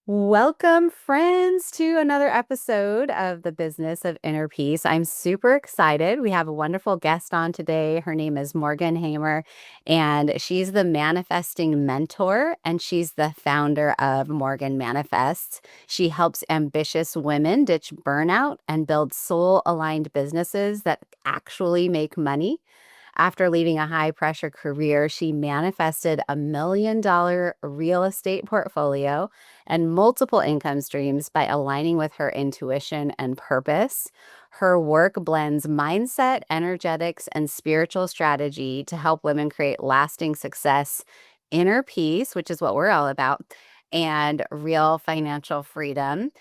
Welcome, friends, to another episode of the Business of Inner Peace. I'm super excited. We have a wonderful guest on today. Her name is Morgan Hamer, and she's the manifesting mentor, and she's the founder of Morgan Manifests. She helps ambitious women ditch burnout and build soul aligned businesses that actually make money. After leaving a high pressure career, she manifested $1 million real estate portfolio and multiple income streams by aligning with her intuition and purpose. Her work blends mindset, energetics, and spiritual strategy to help women create lasting success, inner peace, which is what we're all about, and real financial freedom.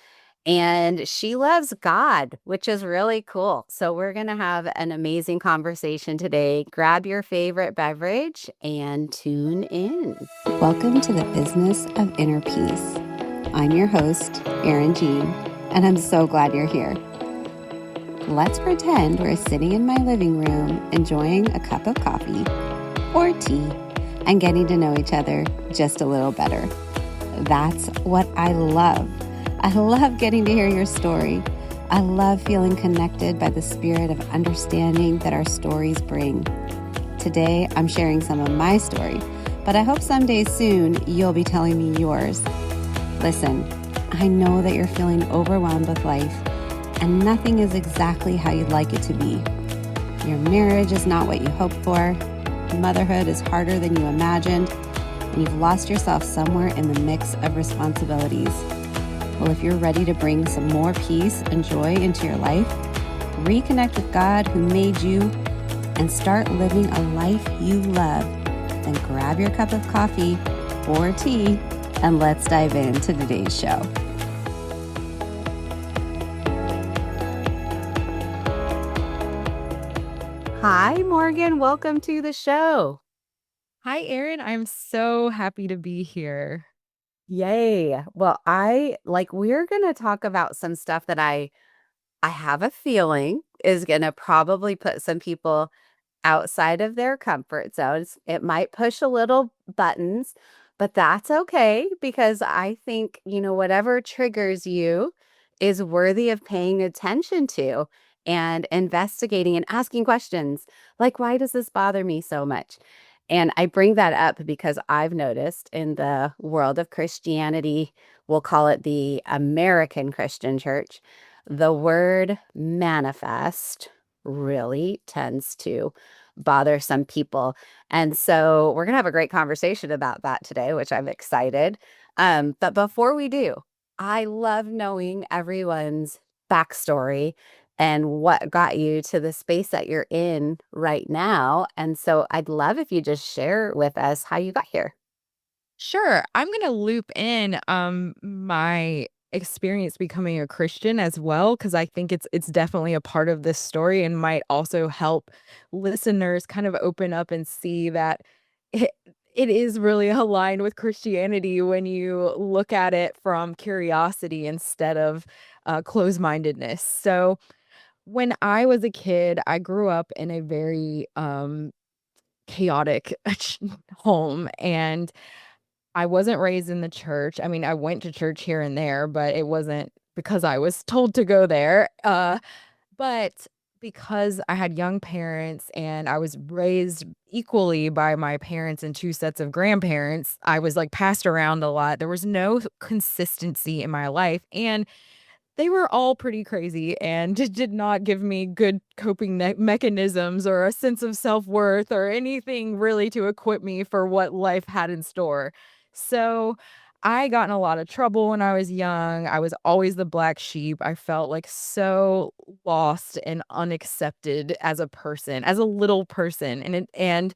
And she loves God, which is really cool. So, we're going to have an amazing conversation today. Grab your favorite beverage and tune in. Welcome to the Business of Inner Peace. I'm your host, Erin Jean, and I'm so glad you're here. Let's pretend we're sitting in my living room enjoying a cup of coffee or tea and getting to know each other just a little better. That's what I love. I love getting to hear your story. I love feeling connected by the spirit of understanding that our stories bring. Today, I'm sharing some of my story, but I hope someday soon you'll be telling me yours. Listen, I know that you're feeling overwhelmed with life, and nothing is exactly how you'd like it to be. Your marriage is not what you hoped for, motherhood is harder than you imagined, and you've lost yourself somewhere in the mix of responsibilities. Well, if you're ready to bring some more peace and joy into your life, reconnect with God who made you, and start living a life you love, then grab your cup of coffee or tea and let's dive into today's show. Hi, Morgan. Welcome to the show. Hi, Erin. I'm so happy to be here. Yay. Well, we're going to talk about some stuff that I have a feeling is going to probably put some people outside of their comfort zones. It might push a little buttons, but that's okay because I think, whatever triggers you is worthy of paying attention to and investigating and asking questions like, why does this bother me so much? And I bring that up because I've noticed in the world of Christianity, we'll call it the American Christian church, the word manifest really tends to bother some people. And so we're going to have a great conversation about that today, which I'm excited. But before we do, I love knowing everyone's backstory and what got you to the space that you're in right now. And so I'd love if you just share with us how you got here. Sure, I'm gonna loop in my experience becoming a Christian as well because I think it's definitely a part of this story and might also help listeners kind of open up and see that it, it is really aligned with Christianity when you look at it from curiosity instead of closed-mindedness. So when I was a kid, I grew up in a very chaotic home, and I wasn't raised in the church. I mean, I went to church here and there, but it wasn't because I was told to go there. But because I had young parents and I was raised equally by my parents and 2 sets of grandparents, I was, like, passed around a lot. There was no consistency in my life, and they were all pretty crazy and did not give me good coping mechanisms or a sense of self-worth or anything really to equip me for what life had in store. So, I got in a lot of trouble when I was young. I was always the black sheep. I felt, like, so lost and unaccepted as a person, as a little person, and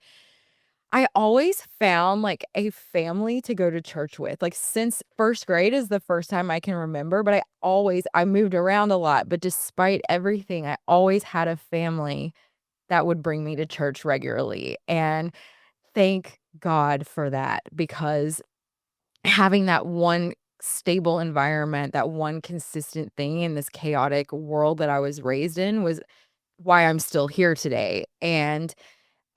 I always found, like, a family to go to church with, like, since 1st grade is the first time I can remember, but I moved around a lot, but despite everything, I always had a family that would bring me to church regularly, and thank God for that because having that one stable environment, that one consistent thing in this chaotic world that I was raised in was why I'm still here today, and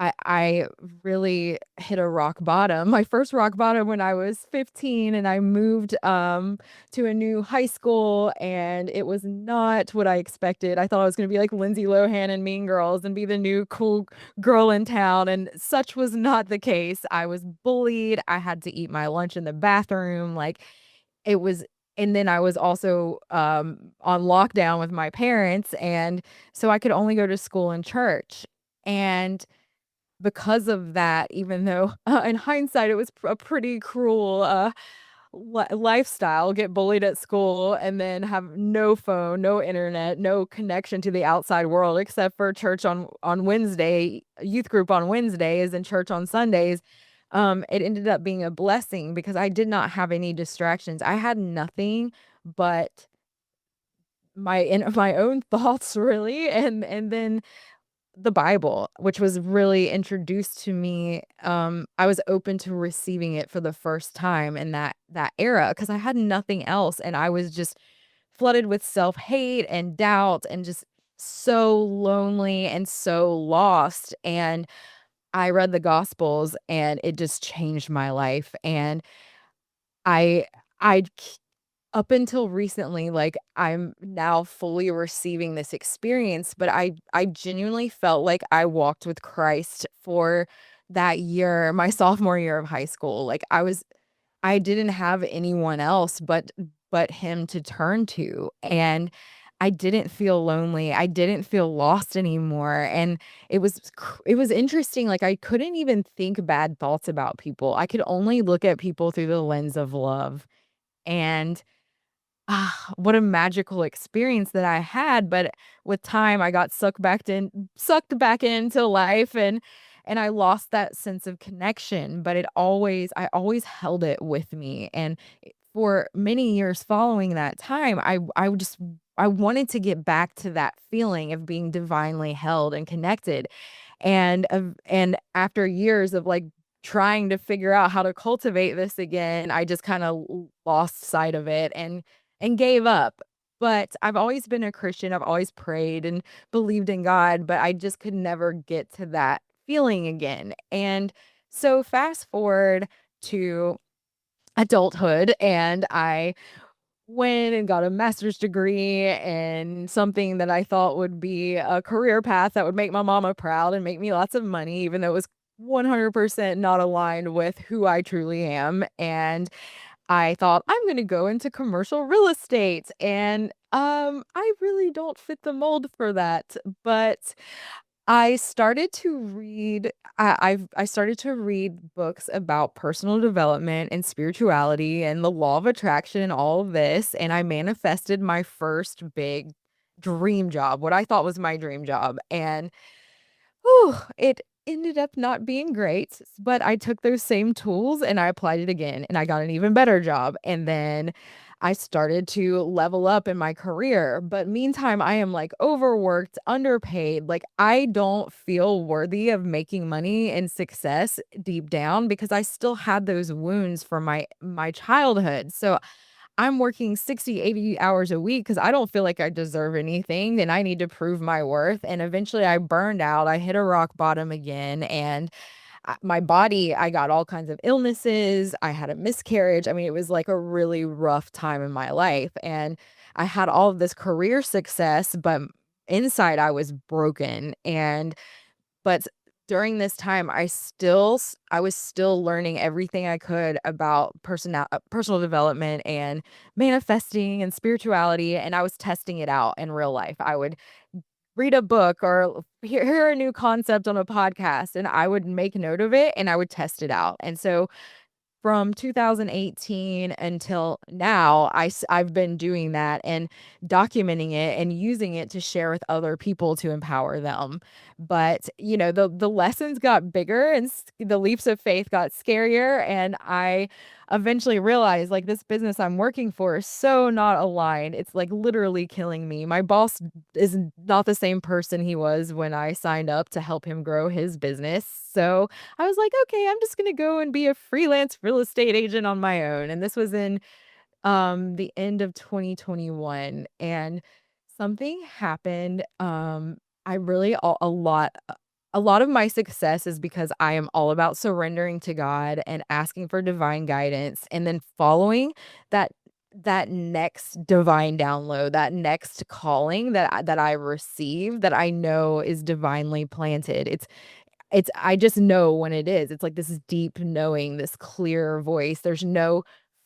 I really hit a rock bottom. My first rock bottom when I was 15 and I moved to a new high school and it was not what I expected. I thought I was going to be like Lindsay Lohan and Mean Girls and be the new cool girl in town, and such was not the case. I was bullied. I had to eat my lunch in the bathroom. Like it was, and then I was also on lockdown with my parents, and so I could only go to school and church. And because of that, even though, in hindsight, it was a pretty cruel, lifestyle, get bullied at school and then have no phone, no internet, no connection to the outside world except for church on Wednesday, youth group on Wednesdays and church on Sundays. It ended up being a blessing because I did not have any distractions. I had nothing but my own thoughts really, and then the Bible, which was really introduced to me. I was open to receiving it for the first time in that era because I had nothing else, and I was just flooded with self-hate and doubt and just so lonely and so lost. And I read the Gospels, and it just changed my life. And I I up until recently, like, I'm now fully receiving this experience, but I genuinely felt like I walked with Christ for that year, my sophomore year of high school. Like, I didn't have anyone else but him to turn to, and I didn't feel lonely, I didn't feel lost anymore, and it was interesting. Like, I couldn't even think bad thoughts about people. I could only look at people through the lens of love. And what a magical experience that I had. But with time, I got sucked back into life, and I lost that sense of connection, but I always held it with me. And for many years following that time, I wanted to get back to that feeling of being divinely held and connected. And after years of like trying to figure out how to cultivate this again, I just kind of lost sight of it and gave up. But I've always been a Christian, I've always prayed and believed in God, but I just could never get to that feeling again. And so fast forward to adulthood, and I went and got a master's degree in something that I thought would be a career path that would make my mama proud and make me lots of money, even though it was 100% not aligned with who I truly am. And I thought, "I'm gonna go into commercial real estate," and, I really don't fit the mold for that, but I started to read I started to read books about personal development and spirituality and the law of attraction and all of this, and I manifested my first big dream job, what I thought was my dream job. And whew, it ended up not being great, but I took those same tools and I applied it again, and I got an even better job. And then I started to level up in my career. But meantime, I am like overworked, underpaid. Like I don't feel worthy of making money and success deep down because I still had those wounds from my childhood. So I'm working 60, 80 hours a week because I don't feel like I deserve anything and I need to prove my worth. And eventually I burned out. I hit a rock bottom again. And my body, I got all kinds of illnesses. I had a miscarriage. I mean, it was like a really rough time in my life. And I had all of this career success, but inside I was broken. And but during this time, I was still learning everything I could about personal development and manifesting and spirituality, and I was testing it out in real life. I would read a book or hear a new concept on a podcast, and I would make note of it, and I would test it out. And so from 2018 until now, I've been doing that and documenting it and using it to share with other people to empower them. But, you know, the lessons got bigger and the leaps of faith got scarier, and I eventually realized, like, this business I'm working for is so not aligned. It's, like, literally killing me. My boss is not the same person he was when I signed up to help him grow his business. So I was like, "Okay, I'm just gonna go and be a freelance real estate agent on my own," and this was in, the end of 2021, and something happened, I really a lot. a lot of my success is because I am all about surrendering to God and asking for divine guidance and then following that that next divine download, that next calling that I receive that I know is divinely planted. It's I just know when it is. It's like this deep knowing, this clear voice. There's no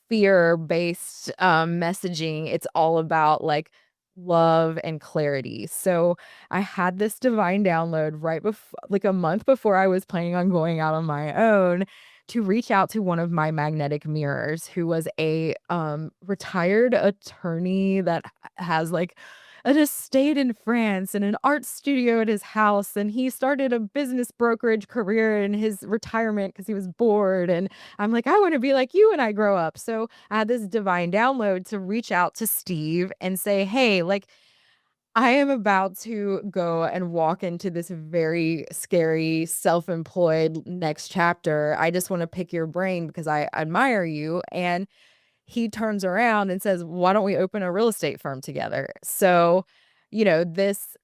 fear-based, messaging. It's all about, like, love and clarity. So, I had this divine download like, a month before I was planning on going out on my own to reach out to one of my magnetic mirrors who was a, retired attorney that has, like, an estate in France and an art studio at his house, and he started a business brokerage career in his retirement because he was bored, and I'm like, "I wanna be like you when I grow up." So, I had this divine download to reach out to Steve and say, "Hey, like, I am about to go and walk into this very scary self-employed next chapter. I just wanna pick your brain because I admire you." And he turns around and says, "Why don't we open a real estate firm together?" So, this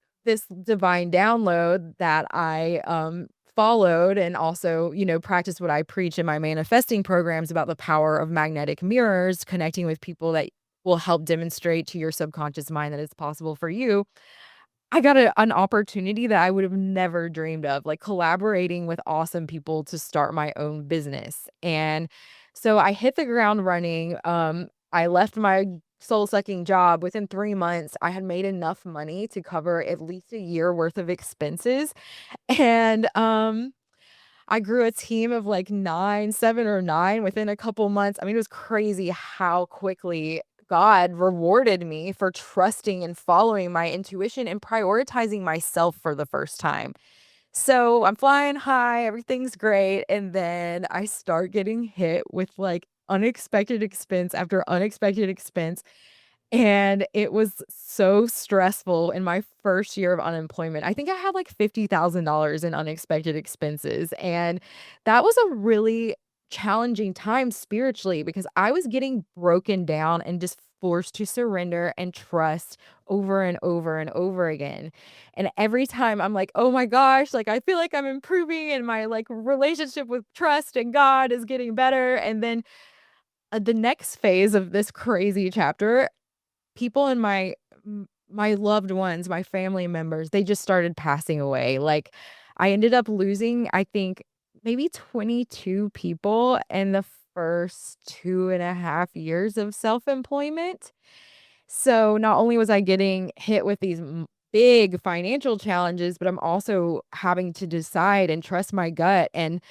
divine download that I, followed and also, practiced what I preach in my manifesting programs about the power of magnetic mirrors, connecting with people that will help demonstrate to your subconscious mind that it's possible for you. I got an opportunity that I would have never dreamed of, like collaborating with awesome people to start my own business. And so I hit the ground running. I left my soul-sucking job within 3 months. I had made enough money to cover at least a year worth of expenses. And I grew a team of like 9, 7 or 9 within a couple months. I mean, it was crazy how quickly God rewarded me for trusting and following my intuition and prioritizing myself for the first time. So I'm flying high, everything's great. And then I start getting hit with like unexpected expense after unexpected expense. And it was so stressful in my first year of unemployment. I think I had like $50,000 in unexpected expenses. And that was a really challenging time spiritually because I was getting broken down and just forced to surrender and trust over and over and over again. And every time I'm like, "Oh my gosh, like I feel like I'm improving and my like relationship with trust and God is getting better." And then the next phase of this crazy chapter, people in my loved ones, my family members, they just started passing away. Like, I ended up losing, I think, maybe 22 people in the first 2.5 years of self-employment. So, not only was I getting hit with these big financial challenges, but I'm also having to decide and trust my gut and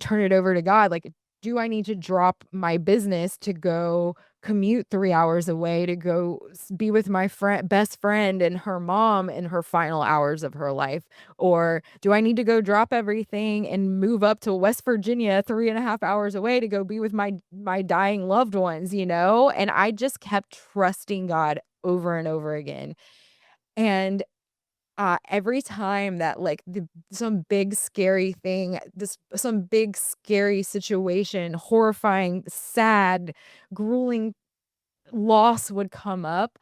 turn it over to God, like, do I need to drop my business to go commute 3 hours away to go be with my best friend and her mom in her final hours of her life? Or do I need to go drop everything and move up to West Virginia 3.5 hours away to go be with my dying loved ones, you know? And I just kept trusting God over and over again. And every time that, like, some big scary thing, some big scary situation, horrifying, sad, grueling loss would come up,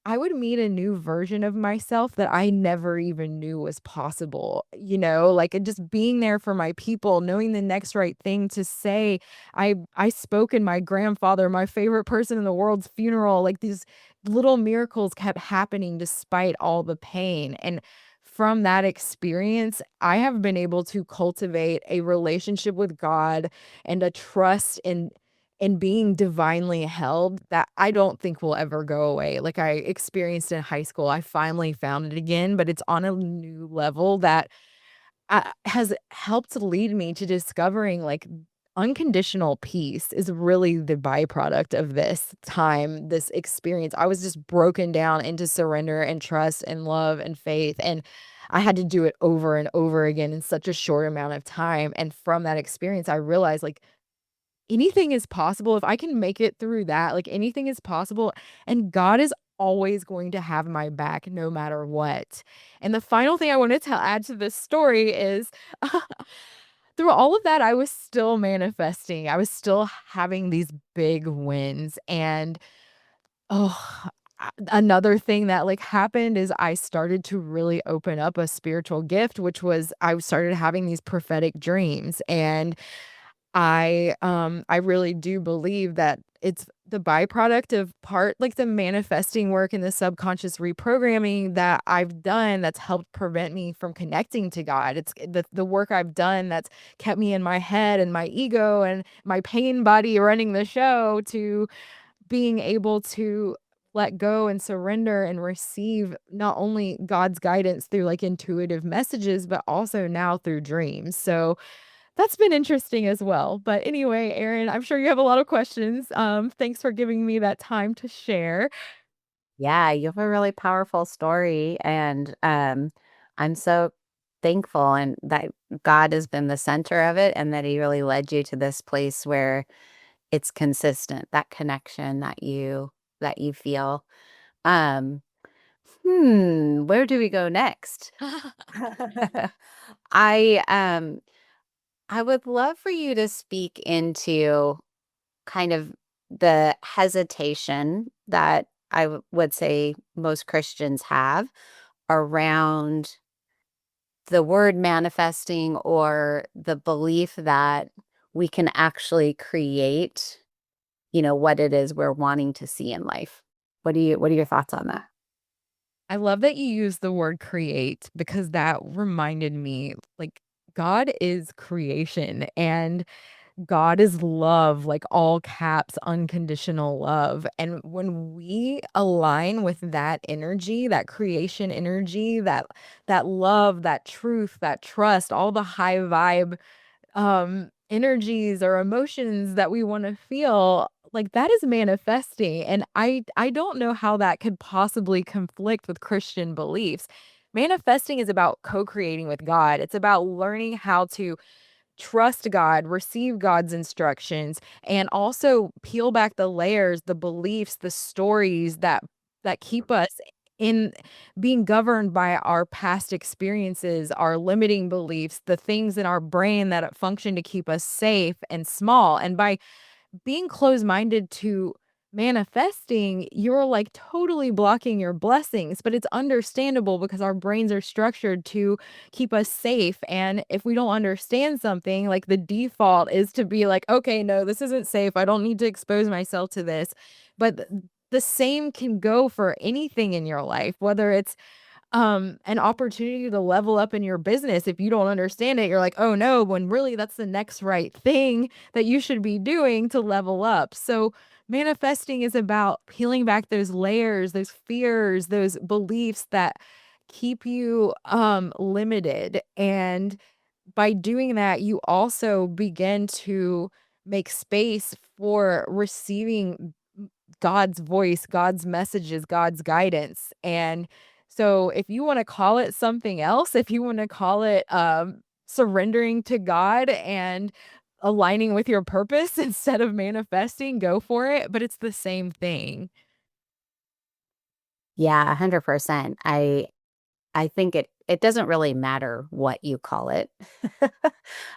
I would meet a new version of myself that I never even knew was possible, like, and just being there for my people, knowing the next right thing to say. I spoke in my grandfather, my favorite person in the world's funeral, like, these little miracles kept happening despite all the pain, and from that experience, I have been able to cultivate a relationship with God and a trust in being divinely held that I don't think will ever go away. Like I experienced in high school, I finally found it again, but it's on a new level that has helped lead me to discovering like unconditional peace is really the byproduct of this time, this experience. I was just broken down into surrender and trust and love and faith. And I had to do it over and over again in such a short amount of time. And from that experience, I realized like anything is possible if I can make it through that, like, anything is possible, and God is always going to have my back no matter what. And the final thing I wanted to add to this story is through all of that, I was still manifesting. I was still having these big wins, and, oh, another thing that, like, happened is I started to really open up a spiritual gift, which was I started having these prophetic dreams, and I really do believe that it's the byproduct of part like, the manifesting work and the subconscious reprogramming that I've done that's helped prevent me from connecting to God. It's the work I've done that's kept me in my head and my ego and my pain body running the show to being able to let go and surrender and receive not only God's guidance through, like, intuitive messages, but also now through dreams. So that's been interesting as well. But anyway, Erin, I'm sure you have a lot of questions. Thanks for giving me that time to share. Yeah, you have a really powerful story, and, I'm so thankful and that God has been the center of it and that he really led you to this place where it's consistent, that connection that you feel. Um, where do we go next? I, um, I would love for you to speak into kind of the hesitation that would say most Christians have around the word manifesting or the belief that we can actually create, what it is we're wanting to see in life. What are your thoughts on that? I love that you use the word create because that reminded me like God is creation and God is love, like all caps, unconditional love. And when we align with that energy, that creation energy, that love, that truth, that trust, all the high vibe energies or emotions that we want to feel, like that is manifesting. And I don't know how that could possibly conflict with Christian beliefs. Manifesting is about co-creating with God. It's about learning how to trust God, receive God's instructions, and also peel back the layers, the beliefs, the stories that keep us in being governed by our past experiences, our limiting beliefs, the things in our brain that function to keep us safe and small. And by being closed-minded to manifesting, you're, like, totally blocking your blessings, but it's understandable because our brains are structured to keep us safe, and if we don't understand something, like, the default is to be like, "Okay, no, this isn't safe, I don't need to expose myself to this," but the same can go for anything in your life, whether it's an opportunity to level up in your business. If you don't understand it, you're like, "Oh, no," when really that's the next right thing that you should be doing to level up. So, manifesting is about peeling back those layers, those fears, those beliefs that keep you, limited, and by doing that, you also begin to make space for receiving God's voice, God's messages, God's guidance, and so if you wanna call it something else, if you wanna call it, surrendering to God and aligning with your purpose instead of manifesting, go for it, but it's the same thing. Yeah, 100%. I think it doesn't really matter what you call it.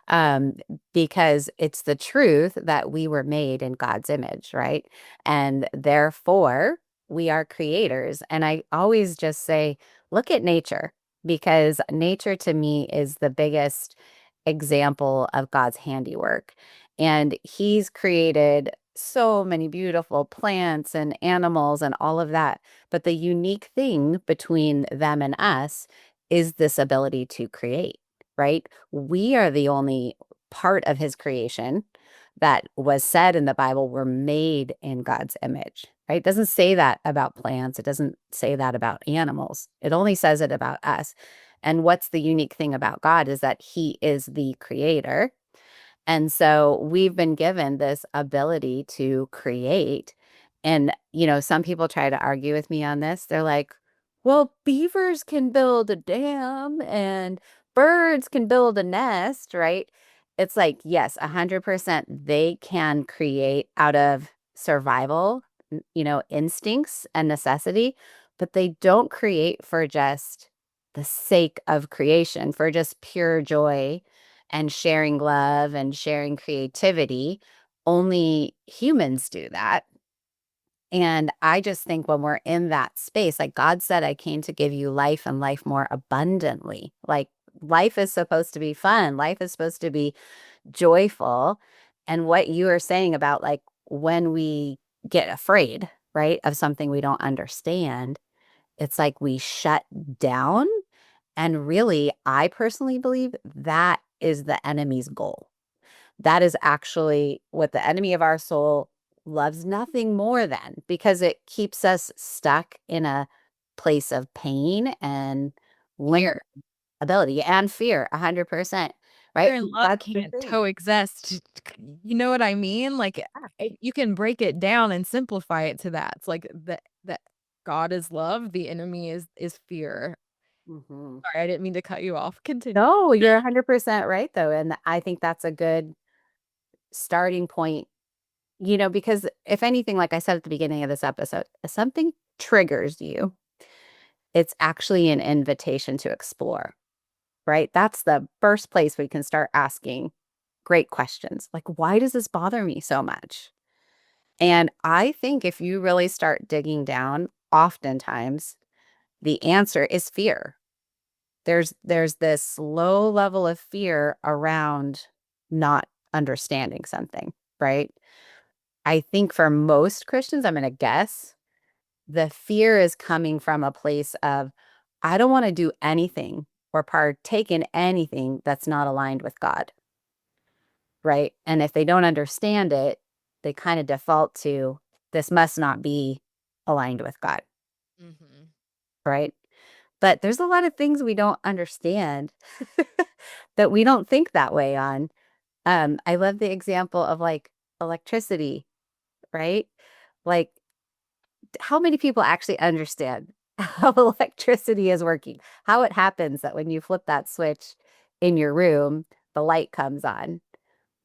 um, because it's the truth that we were made in God's image, right? And therefore, we are creators. And I always just say, look at nature, because nature to me is the biggest example of God's handiwork. And He's created so many beautiful plants and animals and all of that. But the unique thing between them and us is this ability to create, right? We are the only part of his creation that was said in the Bible were made in God's image, right? It doesn't say that about plants. It doesn't say that about animals. It only says it about us. And what's the unique thing about God is that he is the creator, and so we've been given this ability to create. And, some people try to argue with me on this. They're like, well, beavers can build a dam and birds can build a nest, right? It's like, yes, 100% they can create out of survival, instincts and necessity, but they don't create for just the sake of creation, for just pure joy and sharing love and sharing creativity. Only humans do that. And I just think when we're in that space, like God said, I came to give you life and life more abundantly. Like life is supposed to be fun, life is supposed to be joyful. And what you are saying about like when we get afraid, right, of something we don't understand, it's like we shut down. And really, I personally believe that is the enemy's goal. That is actually what the enemy of our soul loves nothing more than, because it keeps us stuck in a place of pain and limited Fear. ability and fear 100%, Fear right? and love That's the can't thing. coexist. You know what I mean? Like, Yeah. you can break it down and simplify it to that. It's like that God is love, the enemy is fear. Mhm. Sorry, I didn't mean to cut you off. Continue. No, you're 100% right, though. And I think that's a good starting point, because if anything, like I said at the beginning of this episode, if something triggers you, it's actually an invitation to explore, right? That's the first place we can start asking great questions. Like, why does this bother me so much? And I think if you really start digging down, oftentimes the answer is fear. There's this low level of fear around not understanding something, right? I think for most Christians, I'm going to guess, the fear is coming from a place of, I don't want to do anything or partake in anything that's not aligned with God, right? And if they don't understand it, they kind of default to, this must not be aligned with God, Mhm. right? But there's a lot of things we don't understand that we don't think that way on. I love the example of like electricity, right? Like, how many people actually understand how electricity is working? How it happens that when you flip that switch in your room, the light comes on.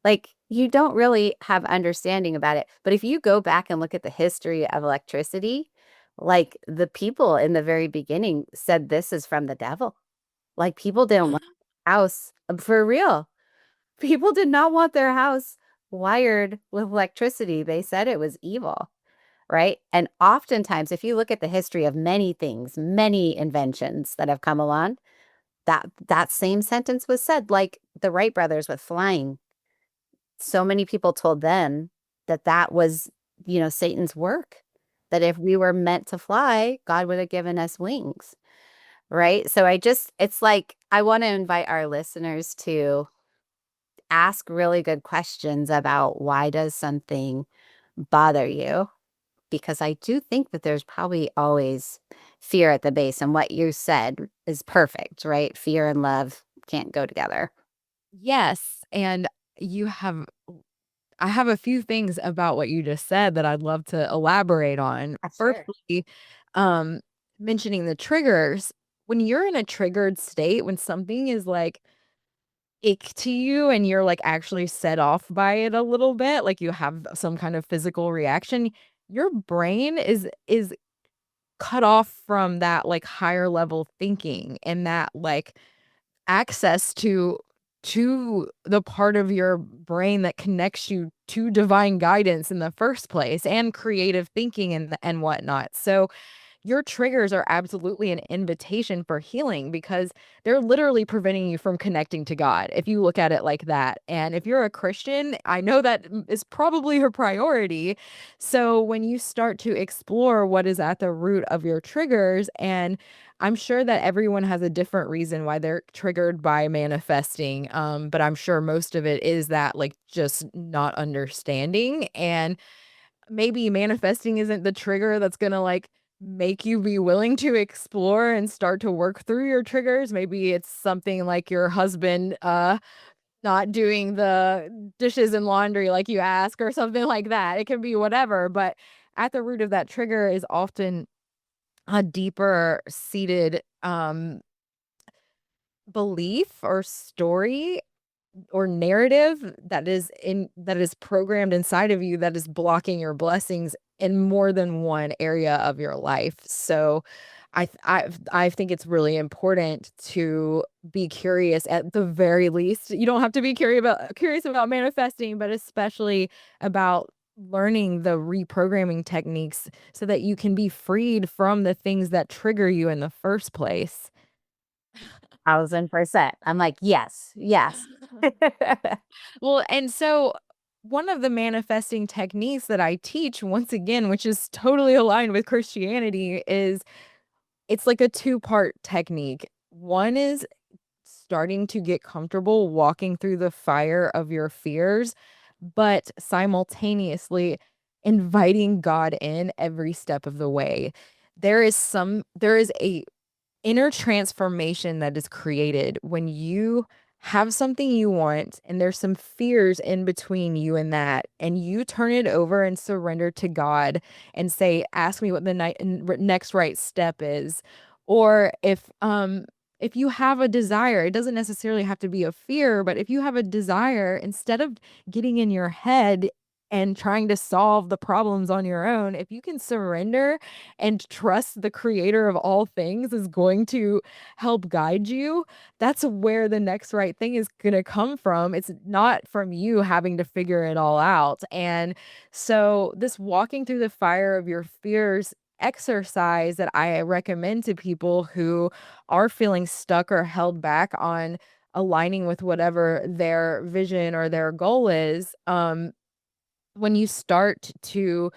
Like, you don't really have understanding about it. But if you go back and look at the history of electricity, like the people in the very beginning said this is from the devil. Like people didn't want their house for real. People did not want their house wired with electricity. They said it was evil, right? And oftentimes, if you look at the history of many things, many inventions that have come along, that same sentence was said, like the Wright brothers with flying. So many people told them that that was, Satan's work. That if we were meant to fly, God would have given us wings, right? So it's like I want to invite our listeners to ask really good questions about why does something bother you? Because I do think that there's probably always fear at the base. And what you said is perfect, right? Fear and love can't go together. Yes, and you have I have a few things about what you just said that I'd love to elaborate on. Sure. Firstly, um, mentioning the triggers. When you're in a triggered state, when something is like ick to you and you're like actually set off by it a little bit, like you have some kind of physical reaction, your brain is cut off from that like higher level thinking and that like access to the part of your brain that connects you to divine guidance in the first place and creative thinking and whatnot. So your triggers are absolutely an invitation for healing because they're literally preventing you from connecting to God if you look at it like that. And if you're a Christian, I know that is probably your priority. So when you start to explore what is at the root of your triggers, and I'm sure that everyone has a different reason why they're triggered by manifesting. But I'm sure most of it is that like just not understanding and maybe manifesting isn't the trigger that's gonna, like, make you be willing to explore and start to work through your triggers. Maybe it's something like your husband, not doing the dishes and laundry like you ask or something like that. It can be whatever, but at the root of that trigger is often a deeper seated, belief or story or narrative that is programmed inside of you that is blocking your blessings in more than one area of your life. So I think it's really important to be curious at the very least. You don't have to be curious about manifesting, but especially about learning the reprogramming techniques so that you can be freed from the things that trigger you in the first place. 1,000%. I'm like, yes, yes. Well, and so one of the manifesting techniques that I teach, once again, which is totally aligned with Christianity, is it's like a two-part technique. One is starting to get comfortable walking through the fire of your fears, but simultaneously inviting God in every step of the way. There is a inner transformation that is created when you have something you want and there's some fears in between you and that, and you turn it over and surrender to God and say, ask me what the next right step is. Or if you have a desire, it doesn't necessarily have to be a fear, but if you have a desire, instead of getting in your head and trying to solve the problems on your own, if you can surrender and trust the creator of all things is going to help guide you, that's where the next right thing is going to come from. It's not from you having to figure it all out. And so, this walking through the fire of your fears exercise that I recommend to people who are feeling stuck or held back on aligning with whatever their vision or their goal is, when um, you start to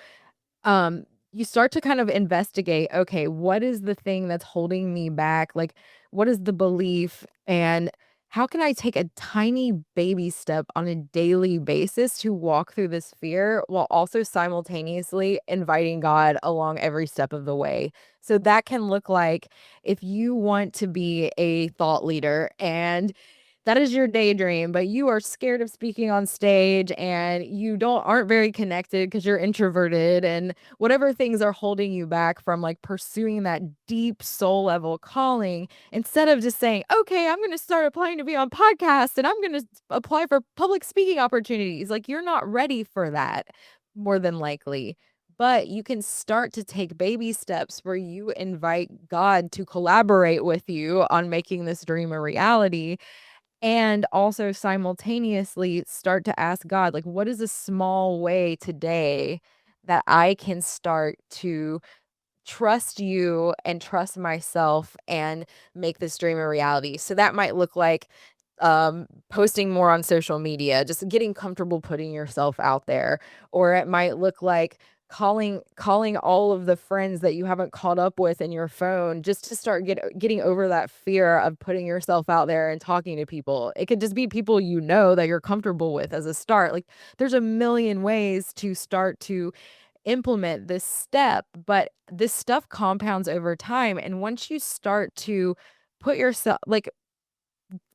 kind of investigate, okay, what is the thing that's holding me back? Like, what is the belief? And how can I take a tiny baby step on a daily basis to walk through this fear while also simultaneously inviting God along every step of the way? So that can look like if you want to be a thought leader and that is your daydream, but you are scared of speaking on stage and you aren't very connected because you're introverted and whatever things are holding you back from like pursuing that deep soul level calling, instead of just saying, okay, I'm going to start applying to be on podcasts and I'm going to apply for public speaking opportunities. Like you're not ready for that more than likely. But you can start to take baby steps where you invite God to collaborate with you on making this dream a reality, and also simultaneously start to ask God, like, what is a small way today that I can start to trust you and trust myself and make this dream a reality? So that might look like posting more on social media, just getting comfortable putting yourself out there. Or it might look like calling all of the friends that you haven't caught up with in your phone, just to start getting over that fear of putting yourself out there and talking to people. It could just be people you know that you're comfortable with as a start. Like there's a million ways to start to implement this step, but this stuff compounds over time. And once you start to put yourself like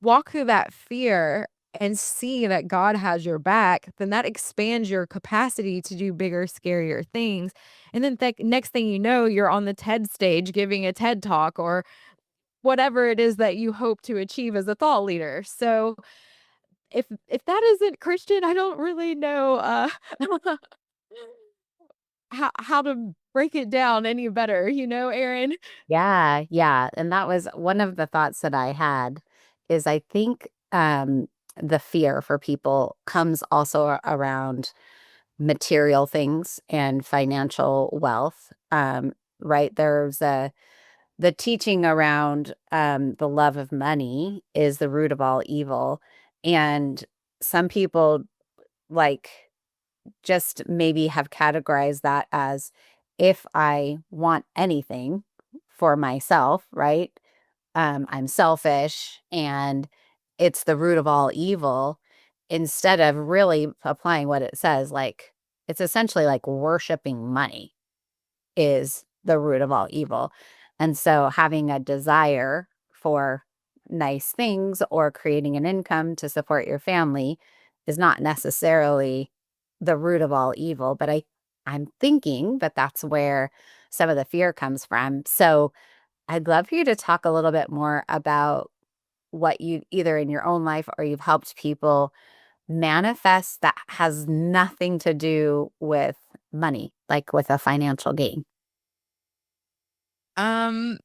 walk through that fear and see that God has your back, then that expands your capacity to do bigger, scarier things. And then next thing you know, you're on the TED stage giving a TED talk or whatever it is that you hope to achieve as a thought leader. So if that isn't Christian, I don't really know how to break it down any better, Aaron? Yeah, yeah, and that was one of the thoughts that I had is I think, the fear for people comes also around material things and financial wealth, right? There's the teaching around, the love of money is the root of all evil, and some people, like, just maybe have categorized that as if I want anything for myself, right? I'm selfish and it's the root of all evil instead of really applying what it says. Like, it's essentially like worshiping money is the root of all evil. And so having a desire for nice things or creating an income to support your family is not necessarily the root of all evil, but I'm thinking that that's where some of the fear comes from. So I'd love for you to talk a little bit more about what you either in your own life or you've helped people manifest that has nothing to do with money, like with a financial gain. Um,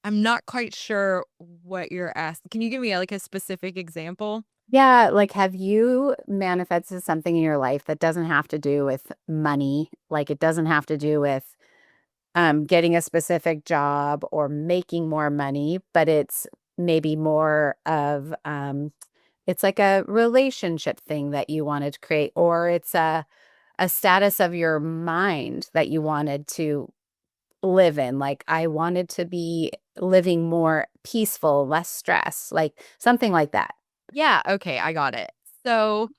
I'm not quite sure what you're asking. Can you give me like a specific example? Yeah, like have you manifested something in your life that doesn't have to do with money? Like it doesn't have to do with getting a specific job or making more money, but it's maybe more of it's like a relationship thing that you wanted to create, or it's a status of your mind that you wanted to live in. Like I wanted to be living more peaceful, less stress, like something like that. Yeah, okay, I got it. So,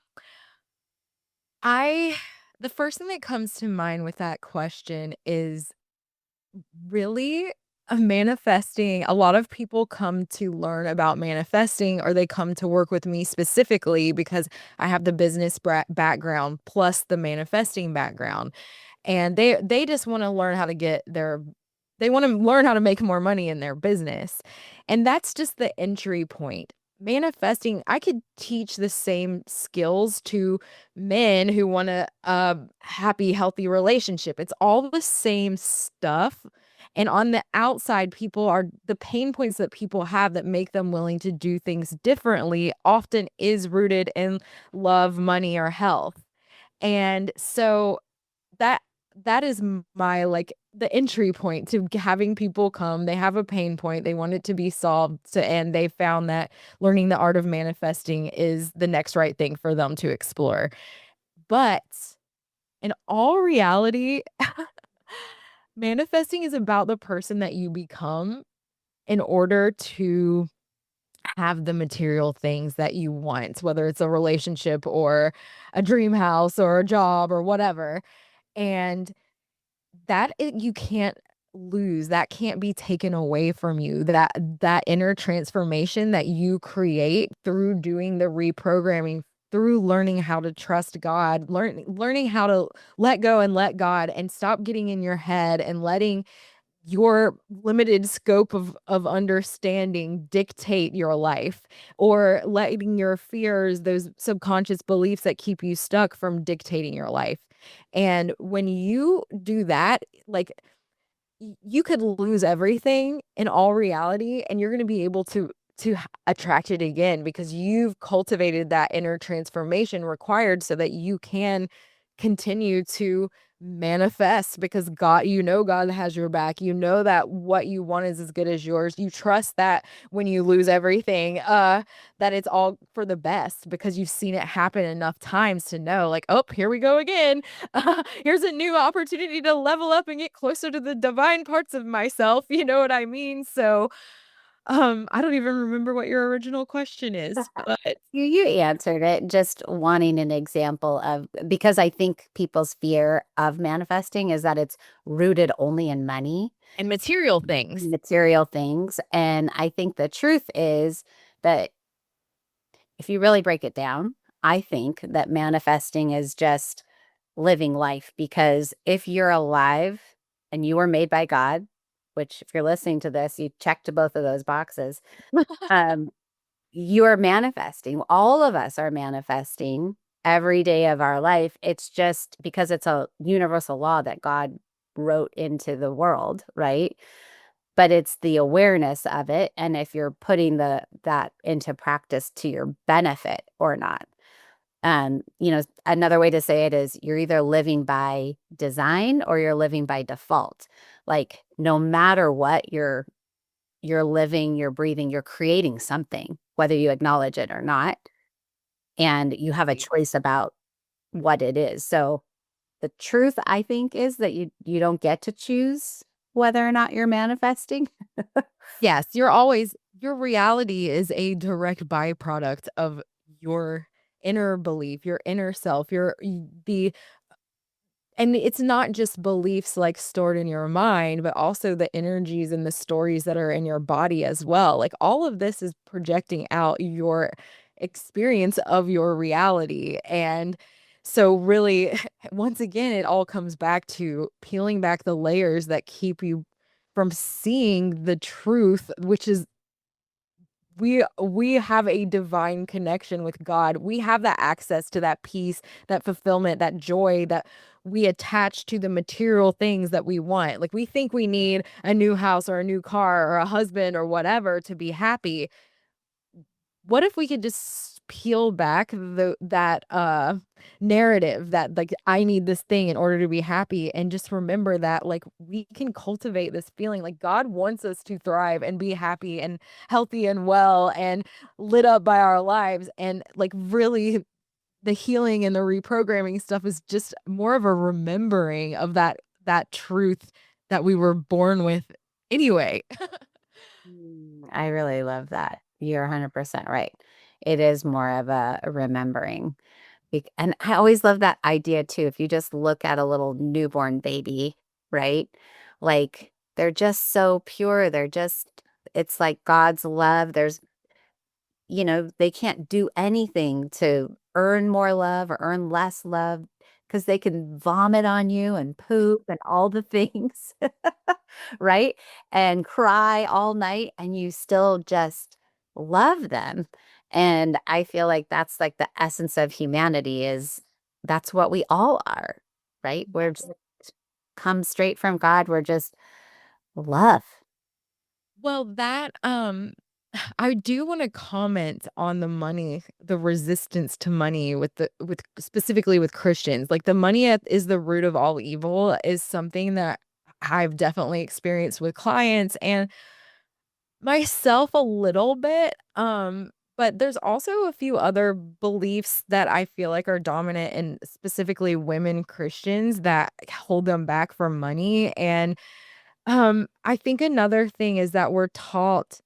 I the first thing that comes to mind with that question is really manifesting. A lot of people come to learn about manifesting, or they come to work with me specifically because I have the business background plus the manifesting background. And they just want to learn how to get their they want to learn how to make more money in their business. And that's just the entry point. Manifesting, I could teach the same skills to men who want a happy, healthy relationship. It's all the same stuff. And on the outside, people are the pain points that people have that make them willing to do things differently often is rooted in love, money, or health. And so that that is my, like, the entry point to having people come. They have a pain point, they want it to be solved, and they found that learning the art of manifesting is the next right thing for them to explore. But in all reality, manifesting is about the person that you become in order to have the material things that you want, whether it's a relationship or a dream house or a job or whatever. And you can't lose, that can't be taken away from you, that inner transformation that you create through doing the reprogramming, through learning how to trust God, learning how to let go and let God, and stop getting in your head and letting your limited scope of understanding dictate your life, or letting your fears, those subconscious beliefs that keep you stuck, from dictating your life. And when you do that, like, you could lose everything in all reality, and you're going to be able to attract it again because you've cultivated that inner transformation required so that you can continue to manifest, because God has your back. You know that what you want is as good as yours. You trust that when you lose everything, that it's all for the best, because you've seen it happen enough times to know, like, oh, here we go again. Here's a new opportunity to level up and get closer to the divine parts of myself. You know what I mean? So, I don't even remember what your original question is, but You answered it, just wanting an example of because I think people's fear of manifesting is that it's rooted only in money, and material things. material things. And I think the truth is that if you really break it down, I think that manifesting is just living life because if you're alive and you were made by God, which if you're listening to this, you checked both of those boxes. Um, you are manifesting. All of us are manifesting every day of our life. It's just because it's a universal law that God wrote into the world, right? But it's the awareness of it and if you're putting that into practice to your benefit or not. Another way to say it is you're either living by design or you're living by default. Like no matter what you're living, you're breathing, you're creating something, whether you acknowledge it or not. And you have a Right. choice about what it is. So the truth, I think, is that you don't get to choose whether or not you're manifesting. Yes, your reality is a direct byproduct of your inner belief, your inner self, the and it's not just beliefs, like, stored in your mind, but also the energies and the stories that are in your body as well. Like, all of this is projecting out your experience of your reality. And so really, once again, it all comes back to peeling back the layers that keep you from seeing the truth, which is we have a divine connection with God. We have that access to that peace, that fulfillment, that joy that we attach to the material things that we want. Like, we think we need a new house or a new car or a husband or whatever to be happy. What if we could just peel back that narrative that like I need this thing in order to be happy, and just remember that like we can cultivate this feeling like God wants us to thrive and be happy and healthy and well and lit up by our lives, and like really the healing and the reprogramming stuff is just more of a remembering of that truth that we were born with anyway. I really love that. You're 100% right. It is more of a remembering. And I always love that idea too. If you just look at a little newborn baby, right? Like they're just so pure. It's like God's love. They can't do anything to earn more love or earn less love because they can vomit on you and poop and all the things, right? And cry all night and you still just love them. And I feel like that's like the essence of humanity is that's what we all are, right? We're just come straight from God. We're just love. Well, that I do want to comment on the money, the resistance to money with specifically with Christians. Like the money is the root of all evil is something that I've definitely experienced with clients and myself a little bit. But there's also a few other beliefs that I feel like are dominant in specifically women Christians that hold them back from money. And I think another thing is that we're taught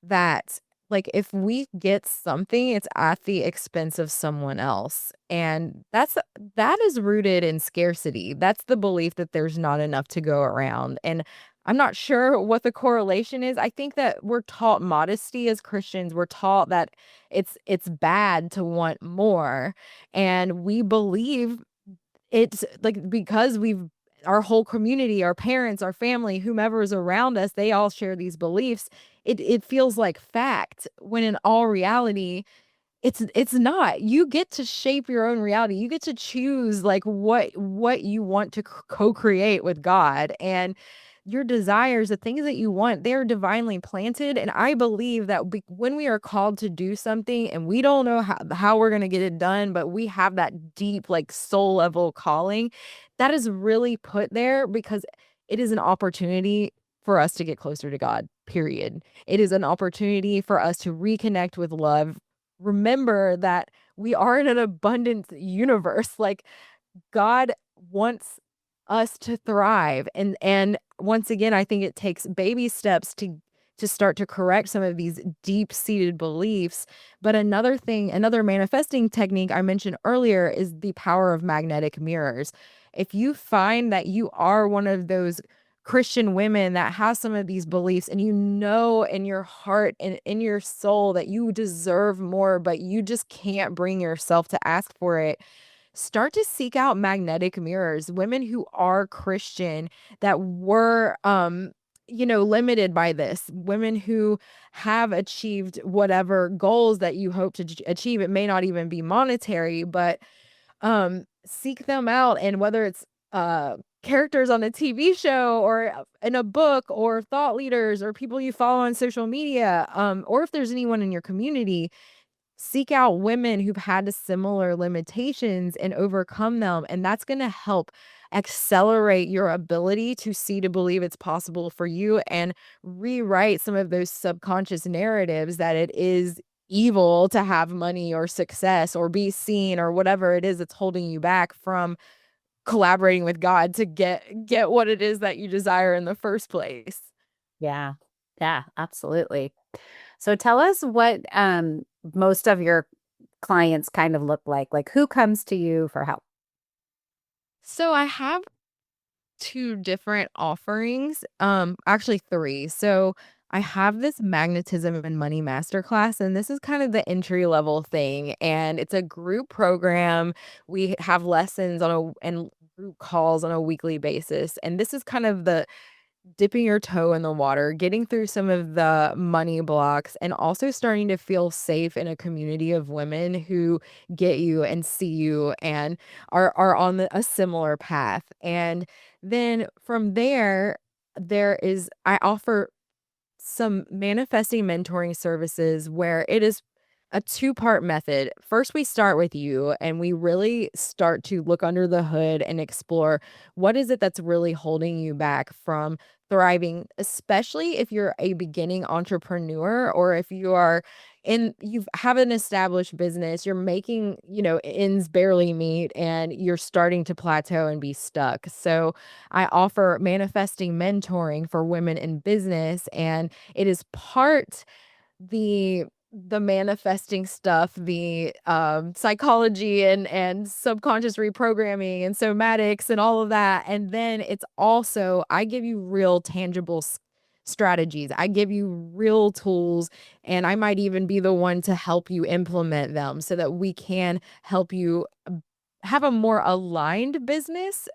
that, like, if we get something, it's at the expense of someone else, and that is rooted in scarcity. That's the belief that there's not enough to go around, and I'm not sure what the correlation is. I think that we're taught modesty as Christians. We're taught that it's bad to want more, and we believe it's, like, because we've our whole community, our parents, our family, whomever is around us, they all share these beliefs. It feels like fact, when in all reality, it's not. You get to shape your own reality. You get to choose, like, what you want to co-create with God, and your desires, the things that you want, they are divinely planted, and I believe that when we are called to do something and we don't know how we're gonna get it done, but we have that deep, like, soul level calling, that is really put there because it is an opportunity for us to get closer to God, period. It is an opportunity for us to reconnect with love. Remember that we are in an abundant universe, like, God wants us to thrive, and once again, I think it takes baby steps to start to correct some of these deep-seated beliefs, but another manifesting technique I mentioned earlier is the power of magnetic mirrors. If you find that you are one of those Christian women that has some of these beliefs and you know in your heart and in your soul that you deserve more, but you just can't bring yourself to ask for it, start to seek out magnetic mirrors, women who are Christian that were, limited by this, women who have achieved whatever goals that you hope to achieve. It may not even be monetary, but seek them out. And whether it's characters on a TV show or in a book or thought leaders or people you follow on social media, or if there's anyone in your community, seek out women who've had similar limitations and overcome them, and that's gonna help accelerate your ability to see to believe it's possible for you and rewrite some of those subconscious narratives that it is evil to have money or success or be seen or whatever it is that's holding you back from collaborating with God to get what it is that you desire in the first place. Yeah. Yeah, absolutely. So tell us what most of your clients kind of look like. Like who comes to you for help? So I have 2 different offerings, actually 3. So, I have this magnetism and money masterclass, and this is kind of the entry level thing, and it's a group program. We have lessons and group calls on a weekly basis, and this is kind of the dipping your toe in the water, getting through some of the money blocks, and also starting to feel safe in a community of women who get you and see you and are on a similar path. And then from there, I offer some manifesting mentoring services where it is a two-part method. First, we start with you and we really start to look under the hood and explore what is it that's really holding you back from thriving, especially if you're a beginning entrepreneur or if you have an established business, you're making, ends barely meet and you're starting to plateau and be stuck. So, I offer manifesting mentoring for women in business, and it is part the manifesting stuff, the, psychology and subconscious reprogramming and somatics and all of that, and then it's also I give you real tangible strategies. I give you real tools, and I might even be the one to help you implement them so that we can help you have a more aligned business,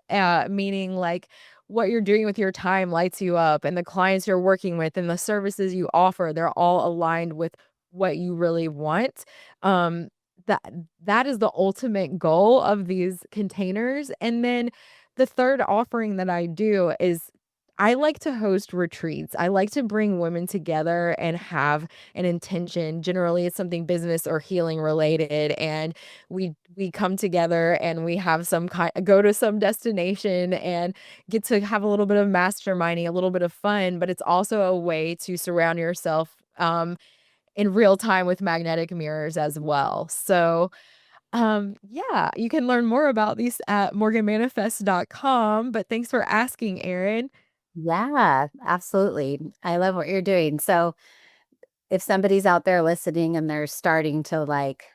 meaning like what you're doing with your time lights you up and the clients you're working with and the services you offer, they're all aligned with what you really want. Um, that that is the ultimate goal of these containers. And then the third offering that I do is I like to host retreats. I like to bring women together and have an intention. Generally, it's something business or healing related, and we come together and we have some kind go to some destination and get to have a little bit of masterminding, a little bit of fun, but it's also a way to surround yourself in real time with magnetic mirrors as well. So, yeah, you can learn more about these at morganmanifest.com, but thanks for asking, Erin. Yeah, absolutely. I love what you're doing. So, if somebody's out there listening and they're starting to like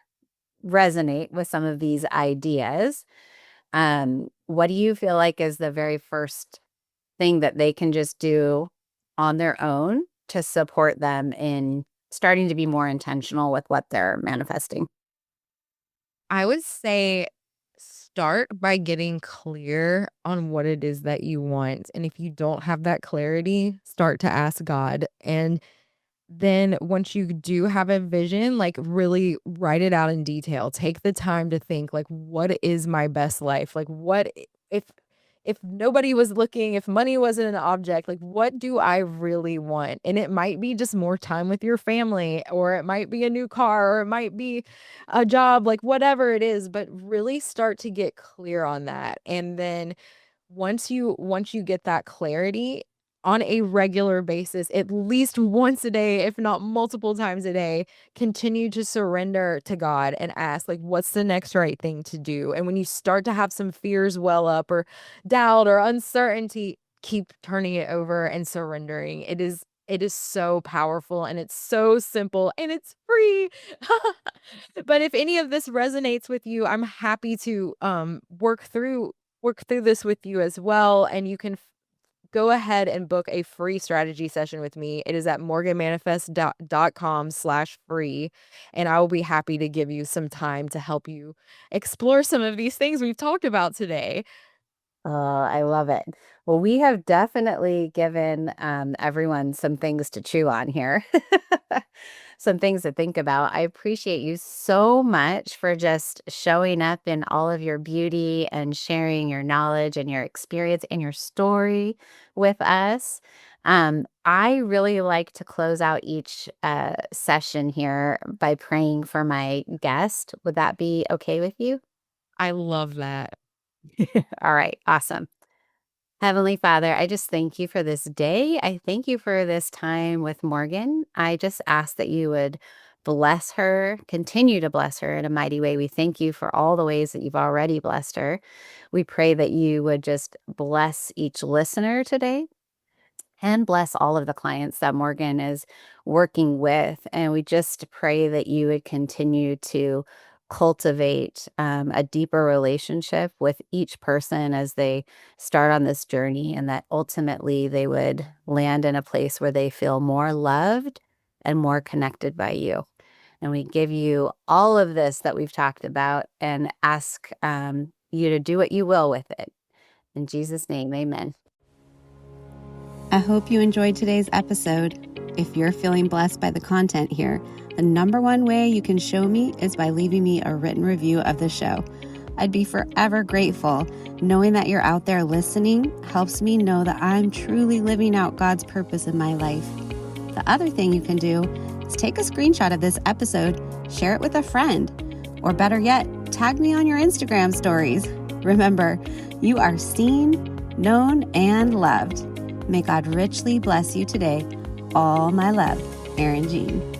resonate with some of these ideas, what do you feel like is the very first thing that they can just do on their own to support them in starting to be more intentional with what they're manifesting? I would say start by getting clear on what it is that you want. And if you don't have that clarity, start to ask God. And then once you do have a vision, like really write it out in detail. Take the time to think like what is my best life? Like if nobody was looking, if money wasn't an object, like what do I really want? And it might be just more time with your family, or it might be a new car, or it might be a job, like whatever it is, but really start to get clear on that. And then once you get that clarity on a regular basis, at least once a day, if not multiple times a day, continue to surrender to God and ask, like, what's the next right thing to do? And when you start to have some fears well up or doubt or uncertainty, keep turning it over and surrendering. It is so powerful and it's so simple and it's free. But if any of this resonates with you, I'm happy to work through this with you as well, and you can go ahead and book a free strategy session with me. It is at morganmanifest.com/free, and I will be happy to give you some time to help you explore some of these things we've talked about today. Oh, I love it. Well, we have definitely given everyone some things to chew on here, some things to think about. I appreciate you so much for just showing up in all of your beauty and sharing your knowledge and your experience and your story with us. I really like to close out each session here by praying for my guest. Would that be okay with you? I love that. All right, awesome. Heavenly Father, I just thank you for this day. I thank you for this time with Morgan. I just ask that you would bless her, continue to bless her in a mighty way. We thank you for all the ways that you've already blessed her. We pray that you would just bless each listener today and bless all of the clients that Morgan is working with. And we just pray that you would continue to cultivate a deeper relationship with each person as they start on this journey, and that ultimately they would land in a place where they feel more loved and more connected by you. And we give you all of this that we've talked about and ask you to do what you will with it. In Jesus' name, amen. I hope you enjoyed today's episode. If you're feeling blessed by the content here, the number one way you can show me is by leaving me a written review of the show. I'd be forever grateful. Knowing that you're out there listening helps me know that I'm truly living out God's purpose in my life. The other thing you can do take a screenshot of this episode, share it with a friend, or better yet, tag me on your Instagram stories. Remember, you are seen, known, and loved. May God richly bless you today. All my love, Erin Jean.